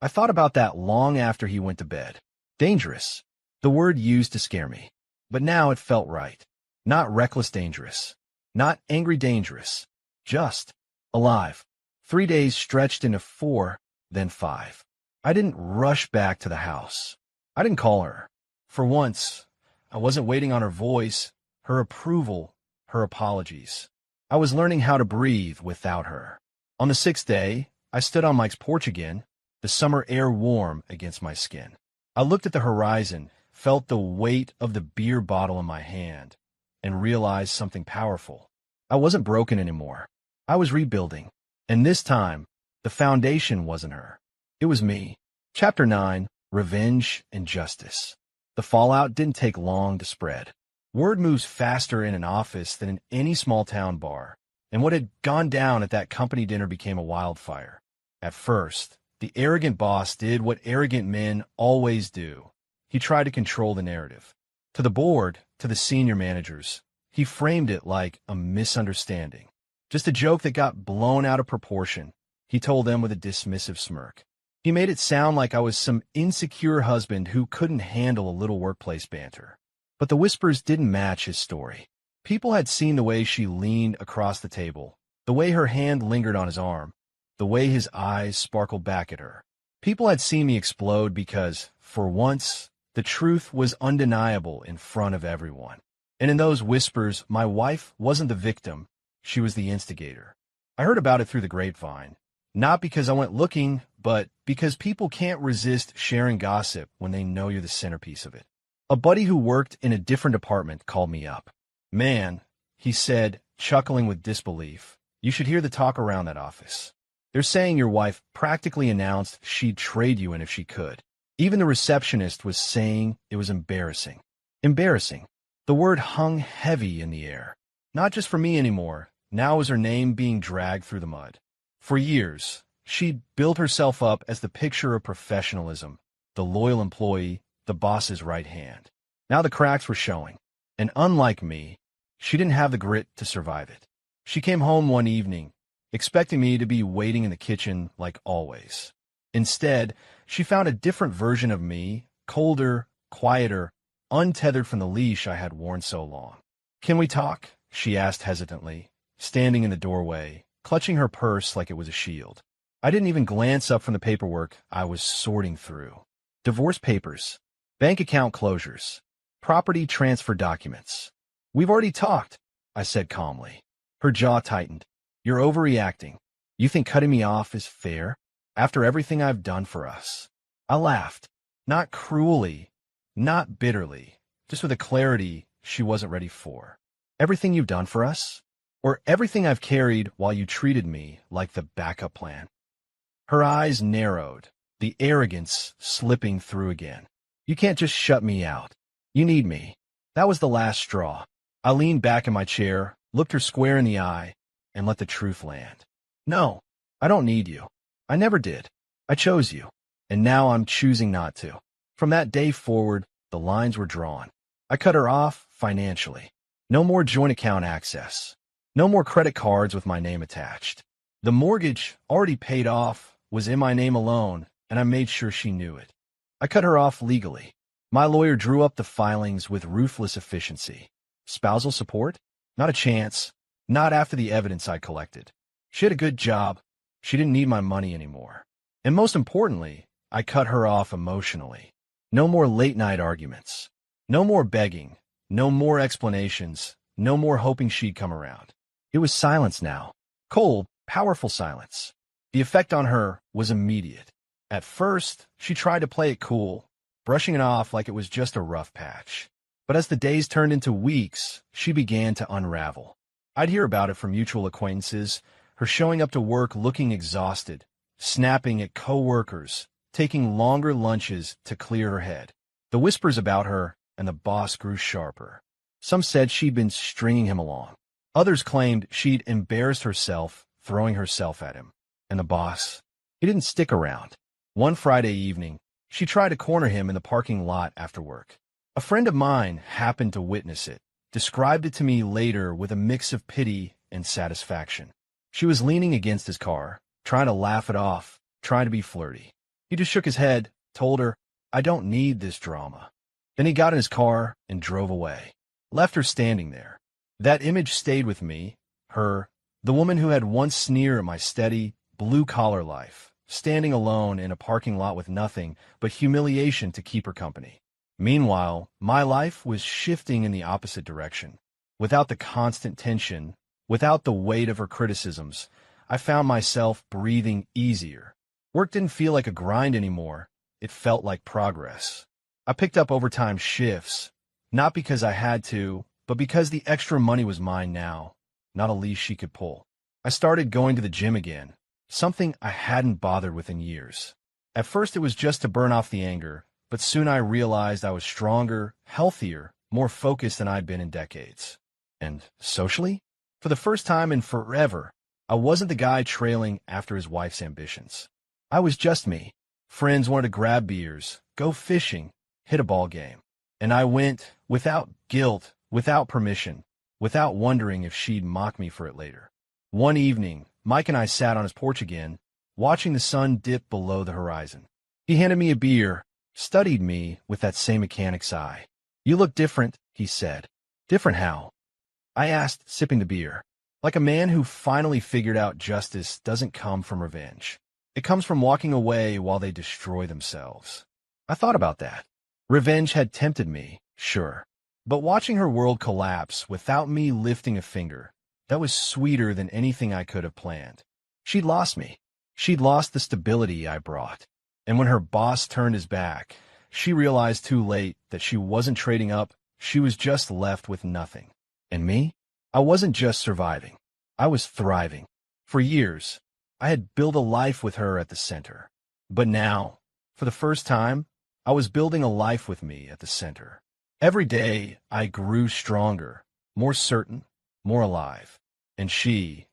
I thought about that long after he went to bed. Dangerous. The word used to scare me. But now it felt right. Not reckless dangerous. Not angry dangerous. Just alive. 3 days stretched into 4, then 5. I didn't rush back to the house. I didn't call her. For once, I wasn't waiting on her voice, her approval, her apologies. I was learning how to breathe without her. On the 6th day, I stood on Mike's porch again, the summer air warm against my skin. I looked at the horizon, felt the weight of the beer bottle in my hand, and realized something powerful. I wasn't broken anymore. I was rebuilding. And this time, the foundation wasn't her. It was me. Chapter 9, Revenge and Justice. The fallout didn't take long to spread. Word moves faster in an office than in any small-town bar, and what had gone down at that company dinner became a wildfire. At first, the arrogant boss did what arrogant men always do. He tried to control the narrative. To the board, to the senior managers, he framed it like a misunderstanding. Just a joke that got blown out of proportion, he told them with a dismissive smirk. He made it sound like I was some insecure husband who couldn't handle a little workplace banter. But the whispers didn't match his story. People had seen the way she leaned across the table, the way her hand lingered on his arm, the way his eyes sparkled back at her. People had seen me explode because, for once, the truth was undeniable in front of everyone. And in those whispers, my wife wasn't the victim, she was the instigator. I heard about it through the grapevine, not because I went looking, but because people can't resist sharing gossip when they know you're the centerpiece of it. A buddy who worked in a different department called me up. "Man," he said, chuckling with disbelief, "you should hear the talk around that office. They're saying your wife practically announced she'd trade you in if she could. Even the receptionist was saying it was embarrassing." Embarrassing. The word hung heavy in the air. Not just for me anymore. Now was her name being dragged through the mud. For years, she'd built herself up as the picture of professionalism, the loyal employee, the boss's right hand. Now the cracks were showing. And unlike me, she didn't have the grit to survive it. She came home one evening, expecting me to be waiting in the kitchen like always. Instead, she found a different version of me, colder, quieter, untethered from the leash I had worn so long. "Can we talk?" she asked hesitantly, standing in the doorway, clutching her purse like it was a shield. I didn't even glance up from the paperwork I was sorting through. Divorce papers, bank account closures, property transfer documents. "We've already talked," I said calmly. Her jaw tightened. "You're overreacting. You think cutting me off is fair? After everything I've done for us?" I laughed. Not cruelly, not bitterly, just with a clarity she wasn't ready for. "Everything you've done for us? Or everything I've carried while you treated me like the backup plan?" Her eyes narrowed, the arrogance slipping through again. "You can't just shut me out. You need me." That was the last straw. I leaned back in my chair, looked her square in the eye, and let the truth land. "No, I don't need you. I never did. I chose you. And now I'm choosing not to." From that day forward, the lines were drawn. I cut her off financially. No more joint account access. No more credit cards with my name attached. The mortgage, already paid off, was in my name alone, and I made sure she knew it. I cut her off legally. My lawyer drew up the filings with ruthless efficiency. Spousal support? Not a chance. Not after the evidence I collected. She had a good job. She didn't need my money anymore. And most importantly, I cut her off emotionally. No more late-night arguments. No more begging. No more explanations. No more hoping she'd come around. It was silence now. Cold, powerful silence. The effect on her was immediate. At first, she tried to play it cool, brushing it off like it was just a rough patch. But as the days turned into weeks, she began to unravel. I'd hear about it from mutual acquaintances, her showing up to work looking exhausted, snapping at coworkers, taking longer lunches to clear her head. The whispers about her and the boss grew sharper. Some said she'd been stringing him along. Others claimed she'd embarrassed herself, throwing herself at him. And the boss? He didn't stick around. One Friday evening, she tried to corner him in the parking lot after work. A friend of mine happened to witness it, described it to me later with a mix of pity and satisfaction. She was leaning against his car, trying to laugh it off, trying to be flirty. He just shook his head, told her, "I don't need this drama." Then he got in his car and drove away, left her standing there. That image stayed with me, her, the woman who had once sneered at my steady, blue-collar life, standing alone in a parking lot with nothing but humiliation to keep her company. Meanwhile, my life was shifting in the opposite direction. Without the constant tension, without the weight of her criticisms, I found myself breathing easier. Work didn't feel like a grind anymore. It felt like progress. I picked up overtime shifts, not because I had to, but because the extra money was mine now, not a leash she could pull. I started going to the gym again, something I hadn't bothered with in years. At first it was just to burn off the anger, but soon I realized I was stronger, healthier, more focused than I'd been in decades. And socially? For the first time in forever, I wasn't the guy trailing after his wife's ambitions. I was just me. Friends wanted to grab beers, go fishing, hit a ball game. And I went without guilt, without permission, without wondering if she'd mock me for it later. One evening, Mike and I sat on his porch again, watching the sun dip below the horizon. He handed me a beer, studied me with that same mechanic's eye. "You look different," he said. "Different how?" I asked, sipping the beer. "Like a man who finally figured out justice doesn't come from revenge. It comes from walking away while they destroy themselves." I thought about that. Revenge had tempted me, sure. But watching her world collapse without me lifting a finger, that was sweeter than anything I could have planned. She'd lost me. She'd lost the stability I brought. And when her boss turned his back, she realized too late that she wasn't trading up, she was just left with nothing. And me? I wasn't just surviving. I was thriving. For years, I had built a life with her at the center. But now, for the first time, I was building a life with me at the center. Every day, I grew stronger, more certain, more alive. And she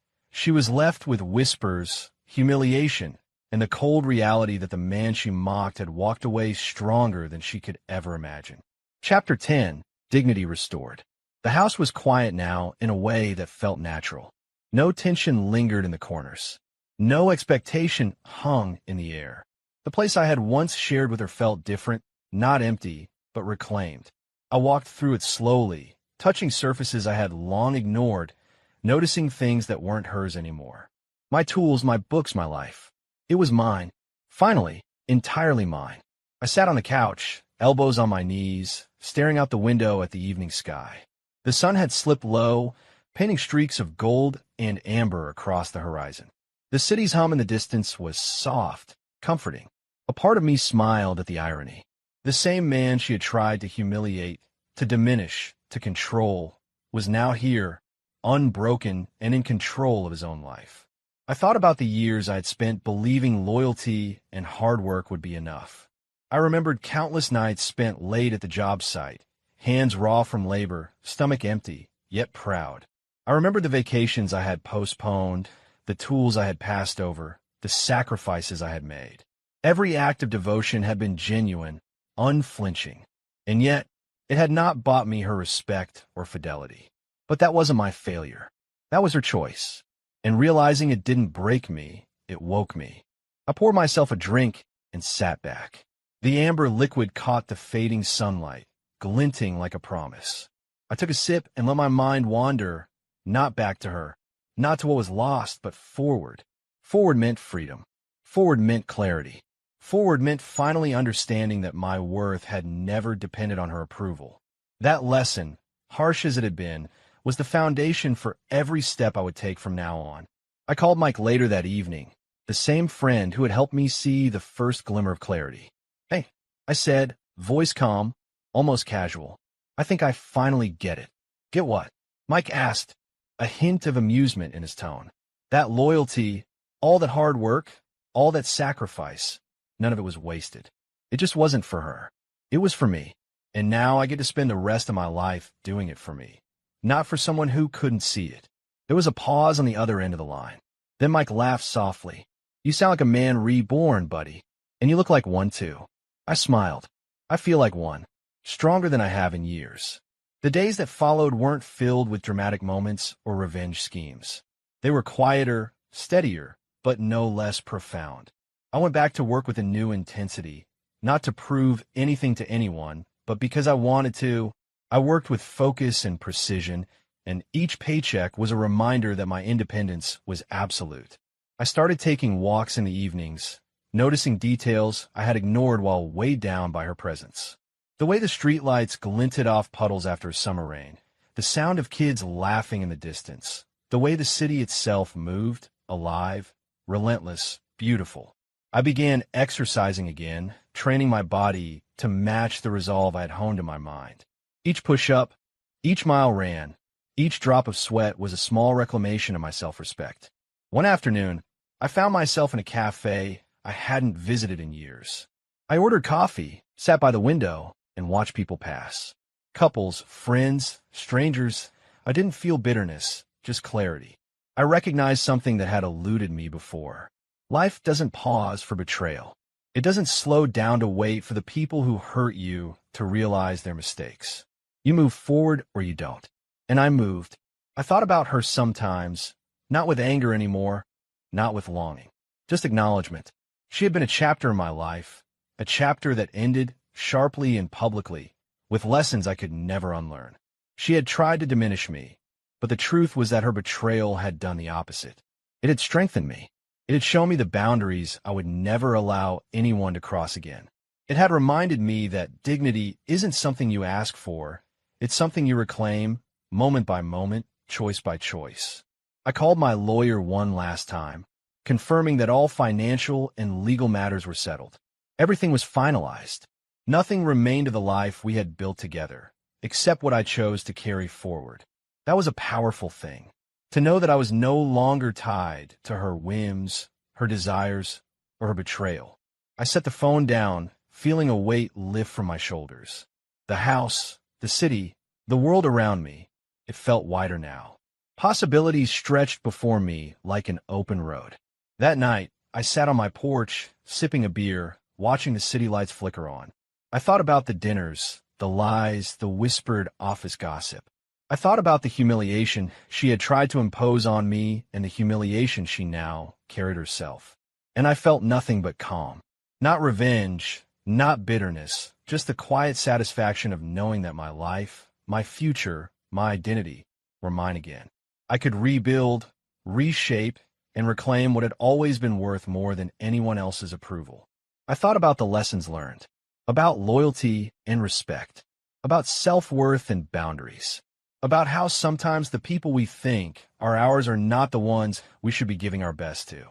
was left with whispers, humiliation, and the cold reality that the man she mocked had walked away stronger than she could ever imagine. Chapter 10, Dignity Restored. The house was quiet now in a way that felt natural. No tension lingered in the corners. No expectation hung in the air. The place I had once shared with her felt different, not empty, but reclaimed. I walked through it slowly, touching surfaces I had long ignored, noticing things that weren't hers anymore. My tools, my books, my life. It was mine. Finally, entirely mine. I sat on the couch, elbows on my knees, staring out the window at the evening sky. The sun had slipped low, painting streaks of gold and amber across the horizon. The city's hum in the distance was soft, comforting. A part of me smiled at the irony. The same man she had tried to humiliate, to diminish, to control, was now here, unbroken and in control of his own life. I thought about the years I had spent believing loyalty and hard work would be enough. I remembered countless nights spent late at the job site, hands raw from labor, stomach empty, yet proud. I remembered the vacations I had postponed, the tools I had passed over, the sacrifices I had made. Every act of devotion had been genuine, unflinching, and yet it had not bought me her respect or fidelity. But that wasn't my failure. That was her choice. And realizing it didn't break me, it woke me. I poured myself a drink and sat back. The amber liquid caught the fading sunlight, glinting like a promise. I took a sip and let my mind wander, not back to her, not to what was lost, but forward. Forward meant freedom. Forward meant clarity. Forward meant finally understanding that my worth had never depended on her approval. That lesson, harsh as it had been, was the foundation for every step I would take from now on. I called Mike later that evening, the same friend who had helped me see the first glimmer of clarity. "Hey," I said, voice calm, almost casual. "I think I finally get it." "Get what?" Mike asked, a hint of amusement in his tone. "That loyalty, all that hard work, all that sacrifice, none of it was wasted. It just wasn't for her. It was for me. And now I get to spend the rest of my life doing it for me, not for someone who couldn't see it." There was a pause on the other end of the line. Then Mike laughed softly. "You sound like a man reborn, buddy. And you look like one, too." I smiled. "I feel like one. Stronger than I have in years." The days that followed weren't filled with dramatic moments or revenge schemes. They were quieter, steadier, but no less profound. I went back to work with a new intensity, not to prove anything to anyone, but because I wanted to. I worked with focus and precision, and each paycheck was a reminder that my independence was absolute. I started taking walks in the evenings, noticing details I had ignored while weighed down by her presence. The way the streetlights glinted off puddles after a summer rain, the sound of kids laughing in the distance, the way the city itself moved, alive, relentless, beautiful. I began exercising again, training my body to match the resolve I had honed in my mind. Each push-up, each mile ran, each drop of sweat was a small reclamation of my self-respect. One afternoon, I found myself in a cafe I hadn't visited in years. I ordered coffee, sat by the window, and watched people pass. Couples, friends, strangers. I didn't feel bitterness, just clarity. I recognized something that had eluded me before. Life doesn't pause for betrayal. It doesn't slow down to wait for the people who hurt you to realize their mistakes. You move forward or you don't. And I moved. I thought about her sometimes, not with anger anymore, not with longing. just acknowledgement. She had been a chapter in my life, a chapter that ended sharply and publicly, with lessons I could never unlearn. She had tried to diminish me, but the truth was that her betrayal had done the opposite. It had strengthened me. It had shown me the boundaries I would never allow anyone to cross again. It had reminded me that dignity isn't something you ask for, it's something you reclaim, moment by moment, choice by choice. I called my lawyer one last time, confirming that all financial and legal matters were settled. Everything was finalized. Nothing remained of the life we had built together, except what I chose to carry forward. That was a powerful thing. To know that I was no longer tied to her whims, her desires, or her betrayal. I set the phone down, feeling a weight lift from my shoulders. The house, the city, the world around me, it felt wider now. Possibilities stretched before me like an open road. That night, I sat on my porch, sipping a beer, watching the city lights flicker on. I thought about the dinners, the lies, the whispered office gossip. I thought about the humiliation she had tried to impose on me and the humiliation she now carried herself. And I felt nothing but calm. Not revenge, not bitterness, just the quiet satisfaction of knowing that my life, my future, my identity were mine again. I could rebuild, reshape, and reclaim what had always been worth more than anyone else's approval. I thought about the lessons learned, about loyalty and respect, about self-worth and boundaries, about how sometimes the people we think are ours are not the ones we should be giving our best to.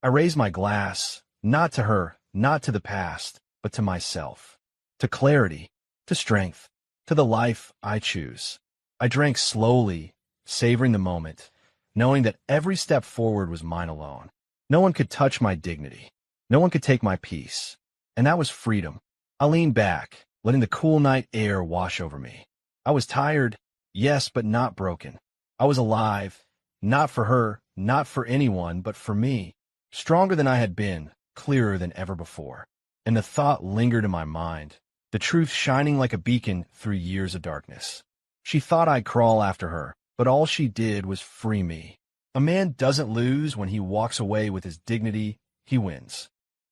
I raised my glass, not to her, not to the past, but to myself, to clarity, to strength, to the life I choose. I drank slowly, savoring the moment, knowing that every step forward was mine alone. No one could touch my dignity. No one could take my peace. And that was freedom. I leaned back, letting the cool night air wash over me. I was tired, yes, but not broken. I was alive, not for her, not for anyone, but for me. Stronger than I had been, clearer than ever before. And the thought lingered in my mind, the truth shining like a beacon through years of darkness. She thought I'd crawl after her, but all she did was free me. A man doesn't lose when he walks away with his dignity, he wins.